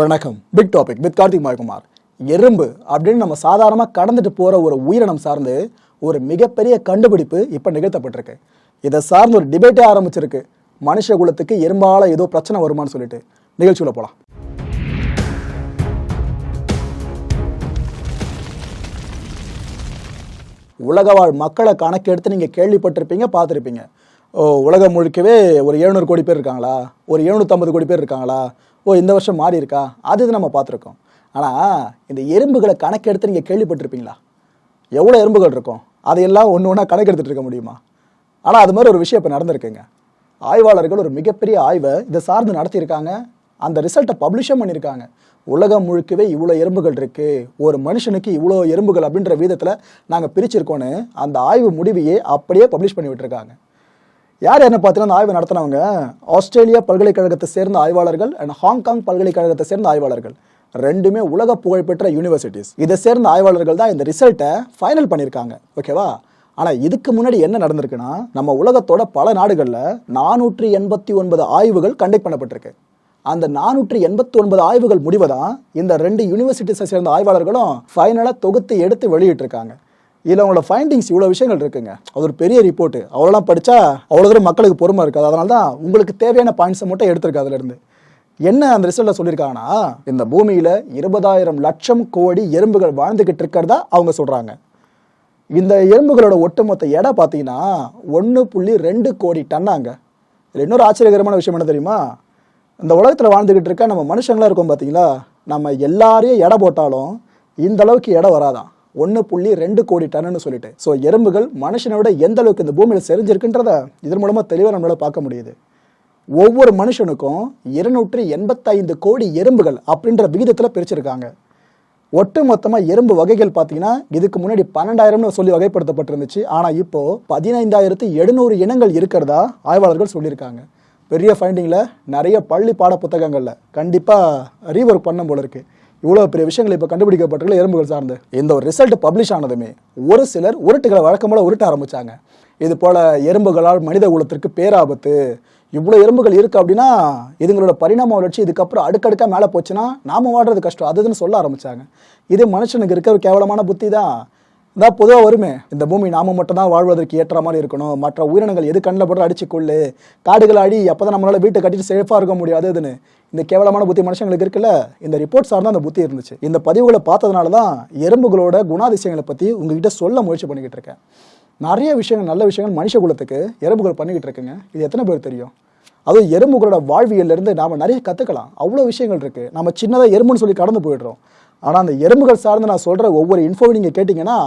வணக்கம். Big topic with Karthik Mayakumar. எறும்பு அப்படின்னு நம்ம சாதாரணமாக கடந்துட்டு போகிற ஒரு உயிரினம் சார்ந்து ஒரு மிகப்பெரிய கண்டுபிடிப்பு இப்போ நிகழ்த்தப்பட்டிருக்கு. இதை சார்ந்து ஒரு டிபேட்டே ஆரம்பிச்சிருக்கு. மனுஷ குலத்துக்கு எறும்பால ஏதோ பிரச்சனை வருமானு சொல்லிட்டு நிகழ்ச்சிக்குள்ள போகலாம். உலகவாழ் மக்களை கணக்கெடுத்து நீங்கள் கேள்விப்பட்டிருப்பீங்க, பார்த்துருப்பீங்க. உலகம் முழுக்கவே ஒரு 700 கோடி பேர் இருக்காங்களா, ஒரு 750 கோடி பேர் இருக்காங்களா, இந்த வருஷம் மாறி இருக்கா, அது நம்ம பார்த்துருக்கோம். ஆனால் இந்த எறும்புகளை கணக்கெடுத்து நீங்கள் கேள்விப்பட்டிருப்பீங்களா? எவ்வளோ எறும்புகள் இருக்கும், அதையெல்லாம் ஒன்று ஒன்றா கணக்கெடுத்துட்டு இருக்க முடியுமா? ஆனால் அது மாதிரி ஒரு விஷயம் இப்போ நடந்திருக்குங்க. ஆய்வாளர்கள் ஒரு மிகப்பெரிய ஆய்வை இதை சார்ந்து நடத்தியிருக்காங்க. அந்த ரிசல்ட்டை பப்ளிஷும் பண்ணியிருக்காங்க. உலகம் முழுக்கவே இவ்வளோ எறும்புகள் இருக்குது, ஒரு மனுஷனுக்கு இவ்வளோ எறும்புகள் அப்படின்ற விதத்தில் நாங்கள் பிரிச்சிருக்கோன்னு அந்த ஆய்வு முடிவையே அப்படியே பப்ளிஷ் பண்ணி விட்டுருக்காங்க. யார் என்ன பார்த்தீங்கன்னா, அந்த ஆய்வு நடத்தினவங்க ஆஸ்திரேலியா பல்கலைக்கழகத்தை சேர்ந்த ஆய்வாளர்கள் அண்ட் ஹாங்காங் பல்கலைக்கழகத்தை சேர்ந்த ஆய்வாளர்கள். ரெண்டுமே உலக புகழ்பெற்ற யூனிவர்சிட்டிஸ். இதை சேர்ந்த ஆய்வாளர்கள் தான் இந்த ரிசல்ட்டை ஃபைனல் பண்ணியிருக்காங்க. ஓகேவா? ஆனால் இதுக்கு முன்னாடி என்ன நடந்திருக்குன்னா, நம்ம உலகத்தோட பல நாடுகளில் 489 ஆய்வுகள் கண்டக்ட் பண்ணப்பட்டிருக்கு. அந்த 489 ஆய்வுகள் முடிவை தான் இந்த 2 யூனிவர்சிட்டிஸை சேர்ந்த ஆய்வாளர்களும் ஃபைனலாக தொகுத்து எடுத்து வெளியிட்டிருக்காங்க. இதில் அவங்களோட ஃபைண்டிங்ஸ் இவ்வளோ விஷயங்கள் இருக்குங்க. அது ஒரு பெரிய ரிப்போர்ட்டு. அவ்வளோலாம் படித்தா அவ்வளோ தூரம் மக்களுக்கு பொறுமை இருக்காது. அதனால தான் உங்களுக்கு தேவையான பாயிண்ட்ஸை மட்டும் எடுத்திருக்கு. அதிலிருந்து என்ன அந்த ரிசல்ட்டில் சொல்லியிருக்காங்கன்னா, இந்த பூமியில் 20,000 லட்சம் கோடி எறும்புகள் வாழ்ந்துக்கிட்டு இருக்கிறதா அவங்க சொல்கிறாங்க. இந்த எறும்புகளோட ஒட்டுமொத்த எடை பார்த்தீங்கன்னா 1.2 கோடி டன்னாங்க. இதில் இன்னொரு ஆச்சரியகரமான விஷயம் என்ன தெரியுமா? இந்த உலகத்தில் வாழ்ந்துக்கிட்டு இருக்க நம்ம மனுஷங்களாக இருக்கோம் பார்த்தீங்களா, நம்ம எல்லாரையும் எடை போட்டாலும் இந்த அளவுக்கு எடை வராதான். 1.2 கோடி டன்னு சொல்லிட்டு. ஸோ எறும்புகள் மனுஷனோட எந்த அளவுக்கு இந்த பூமியில் செறிஞ்சிருக்குன்றத இதன் மூலமாக தெளிவாக நம்மளால பார்க்க முடியுது. ஒவ்வொரு மனுஷனுக்கும் 285 கோடி எறும்புகள் அப்படின்ற விகிதத்தில் பிரிச்சிருக்காங்க. ஒட்டு மொத்தமாக எறும்பு வகைகள் பார்த்தீங்கன்னா இதுக்கு முன்னாடி 12,000 சொல்லி வகைப்படுத்தப்பட்டிருந்துச்சு. ஆனால் இப்போ 15,700 இனங்கள் இருக்கிறதா ஆய்வாளர்கள் சொல்லியிருக்காங்க. பெரிய ஃபைண்டிங்கில் நிறைய பள்ளி பாட புத்தகங்களில் கண்டிப்பாக ரீவொர்க் பண்ண போல இருக்குது. இவ்வளோ பெரிய விஷயங்கள் இப்போ கண்டுபிடிக்கப்பட்டிருக்கல எறும்புகள் சார்ந்து. இந்த ஒரு ரிசல்ட் பப்ளிஷ் ஆனதுமே ஒரு சிலர் உருட்டுகளை வழக்கம் போல உருட்ட ஆரம்பித்தாங்க. இது போல் எறும்புகளால் மனித குலத்திற்கு பேராபத்து, இவ்வளோ எறும்புகள் இருக்குது அப்படின்னா இதுங்களோட பரிணாம வளர்ச்சி இதுக்கப்புறம் அடுக்கடுக்காக மேலே போச்சுன்னா நாம் வாடுறது கஷ்டம், அதுன்னு சொல்ல ஆரம்பித்தாங்க. இது மனுஷனுக்கு இருக்க ஒரு கேவலமான புத்தி தான். இதான் பொதுவாக வருமே, இந்த பூமி நாம மட்டும் தான் வாழ்வதற்கு ஏற்ற மாதிரி இருக்கணும், மற்ற உயிரினங்கள் எது கண்ணில் போட்டு அடிச்சுக்கொள்ளு, காடுகளை அடி, அப்போ தான் நம்மளால் வீட்டை கட்டிட்டு சேஃபாக இருக்க முடியாது. இதுன்னு இந்த கேவலமான புத்தி மனுஷங்களுக்கு இருக்குல்ல. இந்த ரிப்போர்ட் சார்ந்த அந்த புத்தி இருந்துச்சு. இந்த பதிவுகளை பார்த்ததுனால தான் எறும்புகளோட குணாதிசயங்களை பற்றி உங்ககிட்ட சொல்ல முயற்சி பண்ணிக்கிட்டு இருக்கேன். நிறைய விஷயங்கள், நல்ல விஷயங்கள் மனுஷ குலத்துக்கு எறும்புகள் பண்ணிக்கிட்டு இருக்குங்க. இது எத்தனை பேர் தெரியும்? அதுவும் எறும்புகளோட வாழ்வியல்லேருந்து நாம் நிறைய கற்றுக்கலாம். அவ்வளோ விஷயங்கள் இருக்குது. நம்ம சின்னதாக எறும்புன்னு சொல்லி கடந்து போயிடுறோம். ஆனால் அந்த எறும்புகள் சார்ந்து நான் சொல்கிற ஒவ்வொரு இன்ஃபோவை நீங்கள் கேட்டிங்கன்னா,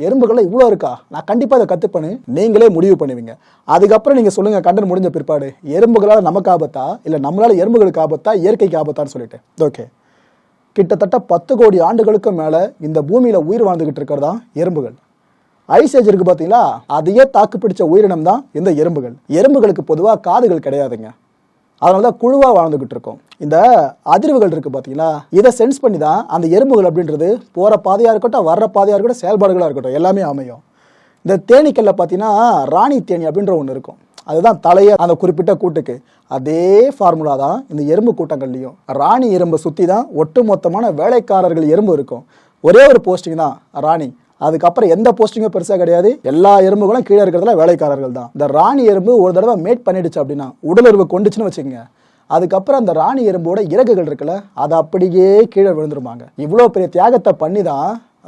எறும்புகள்லாம் இவ்வளோ இருக்கா, நான் கண்டிப்பாக அதை கற்றுப்பேன்னு நீங்களே முடிவு பண்ணுவீங்க. அதுக்கப்புறம் நீங்கள் சொல்லுங்கள், கண்டென்ட் முடிஞ்ச பிற்பாடு எறும்புகளால் நமக்கு ஆபத்தா, இல்லை நம்மளால் எறும்புகளுக்கு ஆபத்தா, இயற்கைக்கு ஆபத்தான்னு சொல்லிட்டு. ஓகே, கிட்டத்தட்ட 10 கோடி ஆண்டுகளுக்கு மேலே இந்த பூமியில் உயிர் வாழ்ந்துக்கிட்டு இருக்கிறதா எறும்புகள். ஐஸ் ஏஜ் இருக்குது பார்த்தீங்களா, அதையே தாக்கு பிடிச்ச உயிரினம் தான் இந்த எறும்புகள். எறும்புகளுக்கு பொதுவாக காதுகள் கிடையாதுங்க. அதனால தான் குழுவாக வாழ்ந்துக்கிட்டு இருக்கோம். இந்த அதிர்வுகள் இருக்குது பார்த்தீங்களா, இதை சென்ஸ் பண்ணி தான் அந்த எறும்புகள் அப்படின்றது போகிற பாதையாக இருக்கட்டும், வர்ற பாதையாக இருக்கட்டும், செயல்பாடுகளாக இருக்கட்டும், எல்லாமே அமையும். இந்த தேனீக்கல்ல பார்த்தீங்கன்னா ராணி தேனி அப்படின்ற ஒன்று இருக்கும். அதுதான் தலையை அந்த குறிப்பிட்ட கூட்டுக்கு. அதே ஃபார்முலா தான் இந்த எறும்பு கூட்டங்கள்லையும். ராணி எறும்பை சுற்றி தான் ஒட்டு மொத்தமான வேலைக்காரர்கள் எறும்பு இருக்கும். ஒரே ஒரு போஸ்டிங் தான் ராணி. அதுக்கப்புறம் எந்த போஸ்டிங்கும் பெருசாக கிடையாது. எல்லா எறும்புகளும் கீழே இருக்கிறதுல வேலைக்காரர்கள் தான். இந்த ராணி எறும்பு ஒரு தடவை மேட் பண்ணிடுச்சு அப்படின்னா, உடலுறவு கொண்டுச்சுன்னு வச்சுக்கோங்க, அதுக்கப்புறம் அந்த ராணி எறும்போட இறகுகள் இருக்குல்ல, அது அப்படியே கீழே விழுந்துருமாங்க. இவ்வளோ பெரிய தியாகத்தை பண்ணி தான்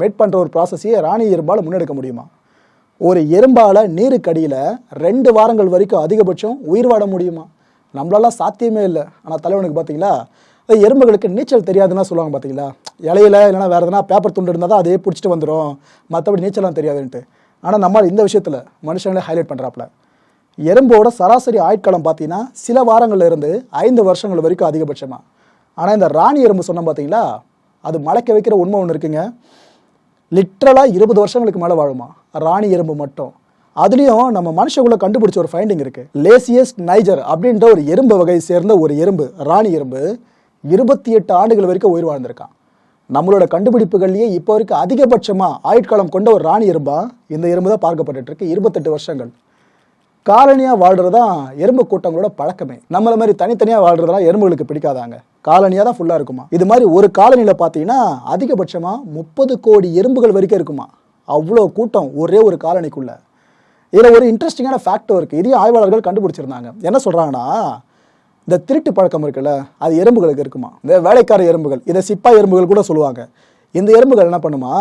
மேட் பண்ணுற ஒரு ப்ராசஸையே ராணி எறும்பால் முன்னெடுக்க முடியுமா? ஒரு எறும்பால் நீருக்கு அடியில் 2 வாரங்கள் வரைக்கும் அதிகபட்சம் உயிர் வாட முடியுமா? நம்மளாலாம் சாத்தியமே இல்லை. ஆனால் தலைவனுக்கு பார்த்தீங்களா, எறும்புகளுக்கு நீச்சல் தெரியாதுன்னா சொல்லுவாங்க பார்த்தீங்களா, இலையில இல்லைனா வேறு எதனா பேப்பர் துண்டு இருந்தால் தான் அதே பிடிச்சிட்டு வந்துடும், மற்றபடி நீச்சலாம் தெரியாதுன்ட்டு. ஆனால் நம்மளால் இந்த விஷயத்தில் மனுஷங்களே ஹைலைட் பண்ணுறாப்புல. எறும்போட சராசரி ஆயுட்காலம் பார்த்தீங்கன்னா சில வாரங்கள்ல இருந்து 5 வருஷங்கள் வரைக்கும் அதிகபட்சமாக. ஆனால் இந்த ராணி எறும்பு சொன்ன பார்த்தீங்களா, அது மலைக்க வைக்கிற உண்மை ஒன்று இருக்குங்க. லிட்ரலாக 20 வருஷங்களுக்கு மேலே வாழுமா ராணி எறும்பு மட்டும். அதுலேயும் நம்ம மனுஷங்களை கண்டுபிடிச்ச ஒரு ஃபைண்டிங் இருக்குது. லேசியஸ்ட் நைஜர் அப்படின்ற ஒரு எறும்பு வகையை சேர்ந்த ஒரு எறும்பு, ராணி எறும்பு 28 ஆண்டுகள் வரைக்கும் உயிர் வாழ்ந்திருக்கான். நம்மளோட கண்டுபிடிப்புகள்லேயே இப்போ வரைக்கும் அதிகபட்சமாக ஆயுட்காலம் கொண்ட ஒரு ராணி எறும்பா இந்த எறும்பு தான் பார்க்கப்பட்டு இருக்கு. 28 வருஷங்கள். காலனியாக வாழ்கிறது தான் எறும்பு கூட்டங்களோட பழக்கமே. நம்மள மாதிரி தனித்தனியாக வாழ்றதுலாம் எறும்புகளுக்கு பிடிக்காதாங்க. காலனியாக தான் ஃபுல்லாக இருக்குமா. இது மாதிரி ஒரு காலனியில் பார்த்தீங்கன்னா அதிகபட்சமாக 30 கோடி எறும்புகள் வரைக்கும் இருக்குமா. அவ்வளோ கூட்டம் ஒரே ஒரு காலனிக்குள்ள. இதில் ஒரு இன்ட்ரெஸ்டிங்கான ஃபேக்டர் இருக்குது. இதையும் ஆய்வாளர்கள் கண்டுபிடிச்சிருந்தாங்க. என்ன சொல்கிறாங்கன்னா, இந்த திருட்டு பழக்கம் இருக்குல்ல, அது எறும்புகளுக்கு இருக்குமா. இந்த வேலைக்கார எறும்புகள், இதை சிப்பாய் எறும்புகள் கூட சொல்லுவாங்க. இந்த எறும்புகள் என்ன பண்ணுமா,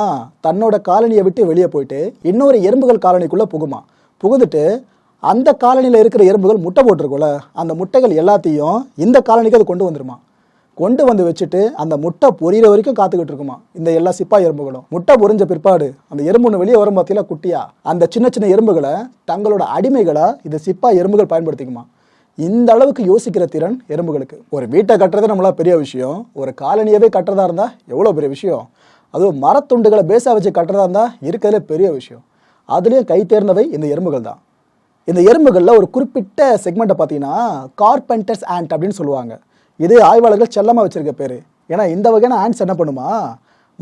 தன்னோட காலனியை விட்டு வெளியே போயிட்டு இன்னொரு எறும்புகள் காலனிக்குள்ளே புகுமா. புகுந்துட்டு அந்த காலனியில் இருக்கிற எறும்புகள் முட்டை போட்டிருக்கும்ல, அந்த முட்டைகள் எல்லாத்தையும் இந்த காலனிக்கு அது கொண்டு வந்துருமா. கொண்டு வந்து வச்சுட்டு அந்த முட்டை பொரியிற வரைக்கும் காத்துக்கிட்டு இருக்குமா இந்த எல்லா சிப்பாய் எறும்புகளும். முட்டை பொரிஞ்ச பிற்பாடு அந்த எறும்பு ஒன்று வெளியே வரும் பார்த்தீங்களா குட்டியா, அந்த சின்ன சின்ன எறும்புகளை தங்களோட அடிமைகளை இந்த சிப்பாய் எறும்புகள் பயன்படுத்திக்குமா. இந்த அளவுக்கு யோசிக்கிற திறன் எறும்புகளுக்கு. ஒரு வீட்டை கட்டுறது நம்மளா பெரிய விஷயம், ஒரு காலனியவே கட்டுறதா இருந்தால் எவ்வளோ பெரிய விஷயம். அதுவும் மரத்துண்டுகளை பேஸாக வச்சு கட்டுறதா இருந்தால் இருக்கிறதுல பெரிய விஷயம். அதுலேயும் கை தேர்ந்தவை இந்த எறும்புகள் தான். இந்த எறும்புகளில் ஒரு குறிப்பிட்ட செக்மெண்ட்டை பார்த்தீங்கன்னா கார்பெண்டர்ஸ் ஆண்ட் அப்படின்னு சொல்லுவாங்க. இது ஆய்வாளர்கள் செல்லமாக வச்சிருக்க பேர். ஏன்னா இந்த வகையான ஆண்ட்ஸ் என்ன பண்ணுமா,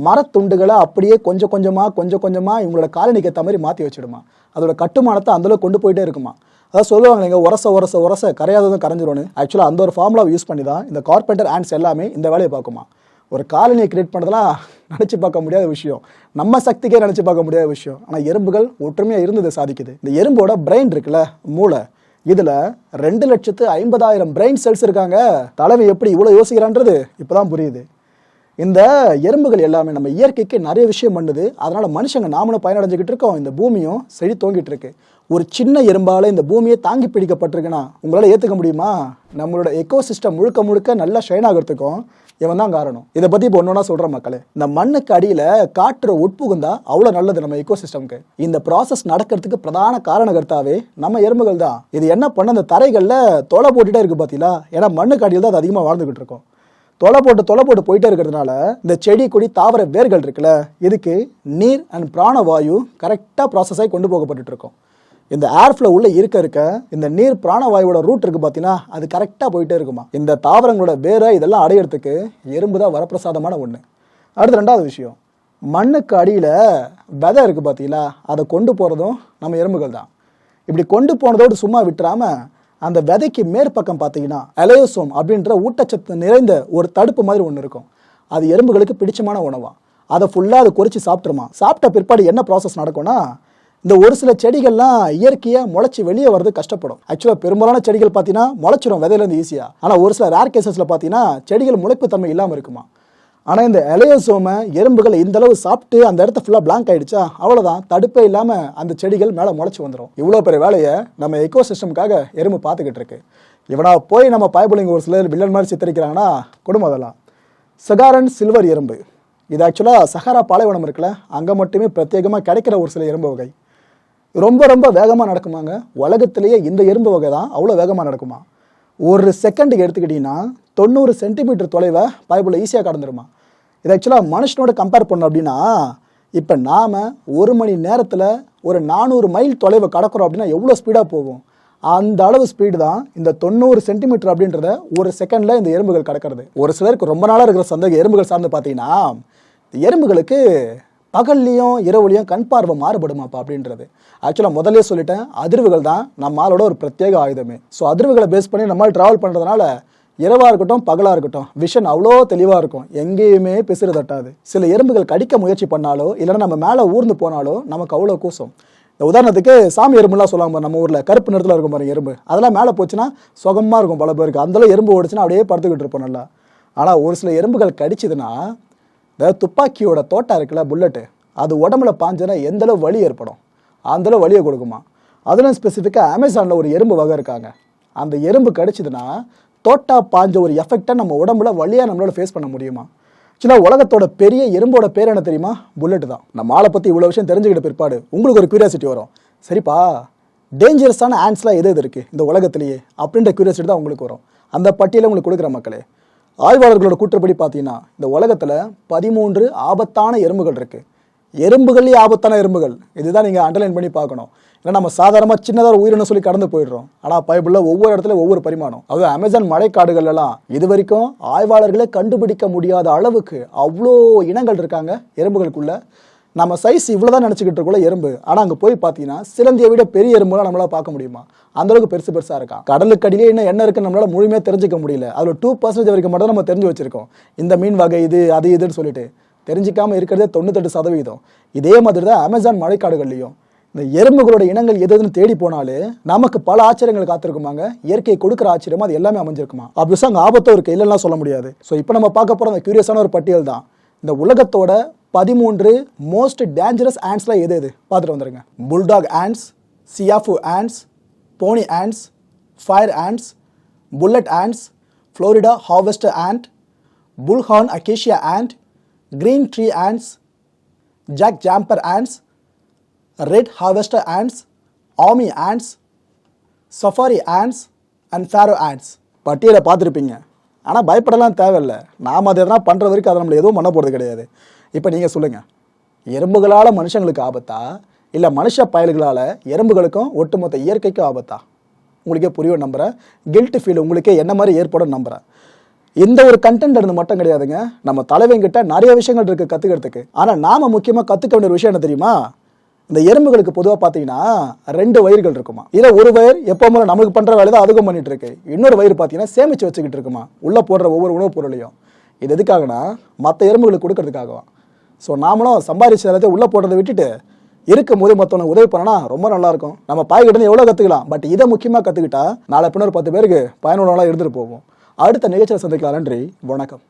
மரத்துண்டுகளை அப்படியே கொஞ்சம் கொஞ்சமாக இவங்களோட காலனிக்கு ஏற்ற மாதிரி மாற்றி வச்சிடுமா. அதோட கட்டுமானத்தை அந்தளவுக்கு கொண்டு போயிட்டே இருக்குமா. அதாவது சொல்லுவாங்க நீங்கள் உரச கரையாததும் கரைஞ்சிடும்னு. ஆக்சுவலாக அந்த ஒரு ஃபார்முலாவை யூஸ் பண்ணி தான் இந்த கார்பெண்டர் ஆண்ட்ஸ் எல்லாமே இந்த வேலையை பார்க்குமா. ஒரு காலனியை கிரியேட் பண்ணுறதுலாம் நினச்சி பார்க்க முடியாத விஷயம், நம்ம சக்திக்கே நினச்சி பார்க்க முடியாத விஷயம். ஆனால் எறும்புகள் ஒற்றுமையாக இருந்தது சாதிக்குது. இந்த எறும்போட பிரெயின் இருக்குல்ல, மூளை, இதில் 2,50,000 பிரெயின் செல்ஸ் இருக்காங்க. தலைமை எப்படி இவ்வளோ யோசிக்கிறான்றது இப்போ தான் புரியுது. இந்த எறும்புகள் எல்லாமே நம்ம இயற்கைக்கு நிறைய விஷயம் பண்ணுது. அதனால் மனுஷங்க நாமளும் பயனடைஞ்சிக்கிட்டு இருக்கோம். இந்த பூமியும் செடி தோங்கிட்டு இருக்கு. ஒரு சின்ன எறும்பால் இந்த பூமியை தாங்கி பிடிக்கப்பட்டிருக்குன்னா உங்களால் ஏற்றுக்க முடியுமா. நம்மளோட எக்கோசிஸ்டம் முழுக்க நல்லா ஷைன் ஆகிறதுக்கும் இவன் தான் காரணம். இதை பற்றி இப்போ ஒன்றா சொல்கிற மக்களே, இந்த மண்ணுக்கு அடியில் காற்று உட்புகுந்தா அவ்வளோ நல்லது நம்ம எக்கோசிஸ்டம்க்கு. இந்த ப்ராசஸ் நடக்கிறதுக்கு பிரதான காரணகர்த்தாவே நம்ம எறும்புகள் தான். இது என்ன பண்ண, இந்த தரைகளில் தொலை போட்டுட்டே இருக்குது பார்த்தீங்களா. ஏன்னா மண்ணுக்கு அடியில் தான் அது அதிகமாக வாழ்ந்துக்கிட்டு இருக்கோம். தொலை போட்டு போயிட்டே இருக்கிறதுனால இந்த செடி கொடி தாவர வேர்கள் இருக்குல்ல, இதுக்கு நீர் அண்ட் பிராணவாயு கரெக்டாக ப்ராசஸ் ஆகி கொண்டு போகப்பட்டு இருக்கோம். இந்த ஏர்ஃப்ளோ உள்ள இருக்க இந்த நீர் பிராணவாயுவோட ரூட் இருக்கு பார்த்தீங்கன்னா, அது கரெக்டாக போயிட்டே இருக்குமா. இந்த தாவரங்களோட வேரை இதெல்லாம் அடையிறதுக்கு எறும்பு தான் வரப்பிரசாதமான ஒன்று. அடுத்து ரெண்டாவது விஷயம், மண்ணுக்கு அடியில் விதை இருக்குது பார்த்தீங்களா, அதை கொண்டு போகிறதும் நம்ம எறும்புகள் தான். இப்படி கொண்டு போனதோடு சும்மா விட்டுறாம அந்த விதைக்கு மேற்பக்கம் பார்த்தீங்கன்னா எலையோசோம் அப்படின்ற ஊட்டச்சத்து நிறைந்த ஒரு தடுப்பு மாதிரி ஒன்று இருக்கும். அது எறும்புகளுக்கு பிடிச்சமான உணவாக. அதை ஃபுல்லாக அதை குறித்து சாப்பிட்ருமா. சாப்பிட்ட பிற்பாடு என்ன ப்ராசஸ் நடக்கும்னா, இந்த ஒரு சில செடிகள்லாம் இயற்கையாக முளைச்சி வெளியே வர்றது கஷ்டப்படும். ஆக்சுவலாக பெரும்பாலான செடிகள் பார்த்தீங்கன்னா முளைச்சிடும் விதையிலேருந்து ஈஸியாக. ஆனால் ஒரு சில ரேர் கேசஸில் பார்த்தீங்கன்னா செடிகள் முளைப்பு தன்மை இல்லாமல் இருக்குமா. ஆனால் இந்த எலையோசோமை எறும்புகளை இந்த அளவு சாப்பிட்டு அந்த இடத்த ஃபுல்லாக பிளாங்க் ஆகிடுச்சா, அவ்வளோதான், தடுப்பே இல்லாமல் அந்த செடிகள் மேலே முளைச்சி வந்துடும். இவ்வளோ பெரிய வேலையை நம்ம எக்கோ சிஸ்டமுக்காக எறும்பு பார்த்துக்கிட்டு இருக்கு. இவனா போய் நம்ம பயபுலிங்க ஒரு சிலர் வில்லன் மாதிரி சித்தரிக்கிறாங்கன்னா குடும்பம் அதெல்லாம். சகாரன் சில்வர் எறும்பு, இது ஆக்சுவலாக சஹாரா பாலைவனம் இருக்குல்ல, அங்கே மட்டுமே பிரத்யேகமாக கிடைக்கிற ஒரு சில எறும்பு வகை. ரொம்ப வேகமாக நடக்குமாங்க. உலகத்திலேயே இந்த எறும்பு வகை தான் அவ்வளோ வேகமாக நடக்குமா. ஒரு செகண்டுக்கு எடுத்துக்கிட்டிங்கன்னா 90 சென்டிமீட்டர் தொலைவை பைபிள் ஈஸியாக கடந்துருமா. இது ஆக்சுவலாக மனுஷனோட கம்பேர் பண்ணோம் அப்படின்னா, இப்போ நாம் 1 மணி நேரத்தில் ஒரு 400 மைல் தொலைவை கடக்கிறோம் அப்படின்னா எவ்வளோ ஸ்பீடாக போகும். அந்த அளவு ஸ்பீடு தான் இந்த 90 சென்டிமீட்டர் அப்படின்றத ஒரு செகண்டில் இந்த எறும்புகள் கடக்கிறது. ஒரு சிலருக்கு ரொம்ப நாளாக இருக்கிற சந்தேகம் எறும்புகள் சார்ந்து பார்த்தீங்கன்னா, எறும்புகளுக்கு பகல்லையும் இரவுலையும் கண் பார்வை மாறுபடுமாப்பா அப்படின்றது. ஆக்சுவலாக முதல்ல சொல்லிட்டேன், அதிர்வுகள் தான் நம்ம ஆளோட ஒரு பிரத்யேக ஆயுதமே. ஸோ அதிர்வுகளை பேஸ் பண்ணி நம்மளால் ட்ராவல் பண்ணுறதுனால இரவாக இருக்கட்டும் பகலாக இருக்கட்டும் விஷன் அவ்வளோ தெளிவாக இருக்கும், எங்கேயுமே பிசுறு தட்டாது. சில எறும்புகள் கடிக்க முயற்சி பண்ணாலோ இல்லைன்னா நம்ம மேலே ஊர்ந்து போனாலோ நமக்கு அவ்வளோ கூசம். இந்த உதாரணத்துக்கு சாமி எறும்புலாம் சொல்லுவாங்க நம்ம ஊரில், கருப்பு நிறத்தில் இருக்கும் பாருங்க எறும்பு, அதெல்லாம் மேலே போச்சுன்னா சுகமாக இருக்கும் பல பேருக்கு. அந்தளவு எறும்பு ஓடிச்சுன்னா அப்படியே படுத்துக்கிட்டு இருப்போம் நல்லா. ஆனால் ஒரு சில எறும்புகள் கடிச்சதுன்னா, இந்த துப்பாக்கியோட தோட்டா இருக்குல்ல, புல்லட்டு, அது உடம்புல பாஞ்சனா எந்தளவு வலி ஏற்படும், அந்தளவு வலியை கொடுக்குமா. அதெல்லாம் ஸ்பெசிஃபிக்காக அமேசானில் ஒரு எறும்பு வகை இருக்காங்க. அந்த எறும்பு கடிச்சதுன்னா தோட்டா பாஞ்ச ஒரு எஃபெக்டை நம்ம உடம்புல வலியாக நம்மளால ஃபேஸ் பண்ண முடியுமா. சின்ன உலகத்தோட பெரிய எறும்போட பேர் என்ன தெரியுமா? புல்லட்டு தான். நம்ம ஆளை பற்றி இவ்வளோ விஷயம் தெரிஞ்சுக்கிட்ட பிற்பாடு உங்களுக்கு ஒரு கியூரியாசிட்டி வரும், சரிப்பா டேஞ்சரஸான ஆண்ட்ஸ்லாம் எது இருக்குது இந்த உலகத்திலேயே அப்படின்ற கியூரியாசிட்டி தான் உங்களுக்கு வரும். அந்த பட்டியலை உங்களுக்கு கொடுக்குற மக்களே, ஆய்வாளர்களோட கூற்றுப்படி பார்த்தீங்கன்னா இந்த உலகத்தில் 13 ஆபத்தான எறும்புகள் இருக்குது. எறும்புகள்லேயே ஆபத்தான எறும்புகள், இதுதான் நீங்கள் அண்டர்லைன் பண்ணி பார்க்கணும். ஏன்னா நம்ம சாதாரணமாக சின்னதாக உயிரினம் சொல்லி கடந்து போயிடுறோம். ஆனால் பைபிளில் ஒவ்வொரு இடத்துல ஒவ்வொரு பரிமாணம். அது அமேசான் மழைக்காடுகள்லாம் இது வரைக்கும் ஆய்வாளர்களே கண்டுபிடிக்க முடியாத அளவுக்கு அவ்வளோ இனங்கள் இருக்காங்க எறும்புகளுக்குள்ள. நம்ம சைஸ் இவ்வளோதான் நினச்சிக்கிட்டு இருக்கோம் எறும்பு. ஆனால் அங்கே போய் பார்த்தீங்கன்னா சிலந்தியை விட பெரிய எறும்புலாம் நம்மளால பார்க்க முடியுமா? அந்தளவுக்கு பெருசு பெருசாக இருக்கான். கடலுக்கு அடியிலே இன்னும் என்ன இருக்குன்னு நம்மளால முழுமையாக தெரிஞ்சிக்க முடியல. அதில் 2% வரைக்கும் மட்டும் நம்ம தெரிஞ்சு வச்சிருக்கோம். இந்த மீன் வகை இது அது இதுன்னு சொல்லிட்டு தெரிஞ்சிக்காமல் இருக்கிறதே 98%. இதே மாதிரி தான் அமேசான் மழைக்காடுகள்லையும் இந்த எறும்புகளோட இனங்கள் எதுன்னு தேடி போனாலே நமக்கு பல ஆச்சரியங்கள் காத்திருக்குமாங்க. இயற்கை கொடுக்குற ஆச்சரியமா அது எல்லாமே அமைஞ்சிருக்குமா. அப்படி அங்கே ஆபத்தும் இருக்கு, இல்லைன்னா சொல்ல முடியாது. ஸோ இப்போ நம்ம பார்க்க போகிற அந்த கியூரியஸான ஒரு பட்டியல் தான் இந்த உலகத்தோட 13 மோஸ்ட் டேஞ்சரஸ் ஆண்ட்ஸ்லாம் எது எது பார்த்துட்டு வந்துருங்க. Bulldog ants, siafu ants, pony ants, fire ants, bullet ants, Florida harvester ant, bullhorn acacia ant, green tree ants, jack jumper ants, red harvester ants, army ants, safari ants and pharaoh ants. பட்டியலை பார்த்துருப்பீங்க. ஆனால் பயப்படலாம் தேவையில்லை. நாம் அதை எதனா பண்ணுற வரைக்கும் அதை நம்மளை எதுவும் பண்ண போகிறது கிடையாது. இப்போ நீங்கள் சொல்லுங்கள், எறும்புகளால் மனுஷங்களுக்கு ஆபத்தா இல்லை மனுஷ பயல்களால் எறும்புகளுக்கும் ஒட்டுமொத்த இயற்கைக்கும் ஆபத்தா? உங்களுக்கே புரியும் நம்புகிறேன். கில்ட் ஃபீல் உங்களுக்கே என்ன மாதிரி ஏற்படும் நம்புகிறேன். இந்த ஒரு கண்டென்ட் இருந்து மட்டும் கிடையாதுங்க, நம்ம தலைவங்கிட்ட நிறைய விஷயங்கள் இருக்குது கற்றுக்கிறதுக்கு. ஆனால் நாம் முக்கியமாக கற்றுக்க வேண்டிய விஷயம் என்ன தெரியுமா? இந்த எறும்புகளுக்கு பொதுவாக பார்த்தீங்கன்னா 2 வயிறுகள் இருக்குமா. இதில் ஒரு வயிறு எப்போ நமக்கு பண்ணுற வேலை தான் அதுக்கும் பண்ணிட்டு இருக்கு. இன்னொரு வயிறு பார்த்தீங்கன்னா சேமித்து வச்சுக்கிட்டு இருக்குமா உள்ளே போடுற ஒவ்வொரு உணவுப் பொருளையும். இது எதுக்காகனா மற்ற எறும்புகளுக்கு கொடுக்கறதுக்காகவா. ஸோ நாமளும் சம்பாதிச்ச எல்லாத்தையும் உள்ளே போடுறதை விட்டுட்டு இருக்கும் போது மற்றவங்க உதவி பண்ணனா ரொம்ப நல்லாயிருக்கும். நம்ம பாய்கிட்ட எவ்வளோ கற்றுக்கலாம், பட் இதை முக்கியமாக கற்றுக்கிட்டா நாளை பின்னர் 10 பேருக்கு பயனுள்ளவங்களாக இருந்துட்டு போவோம். அடுத்த நிகழ்ச்சியில் சந்திக்கலாம். நன்றி, வணக்கம்.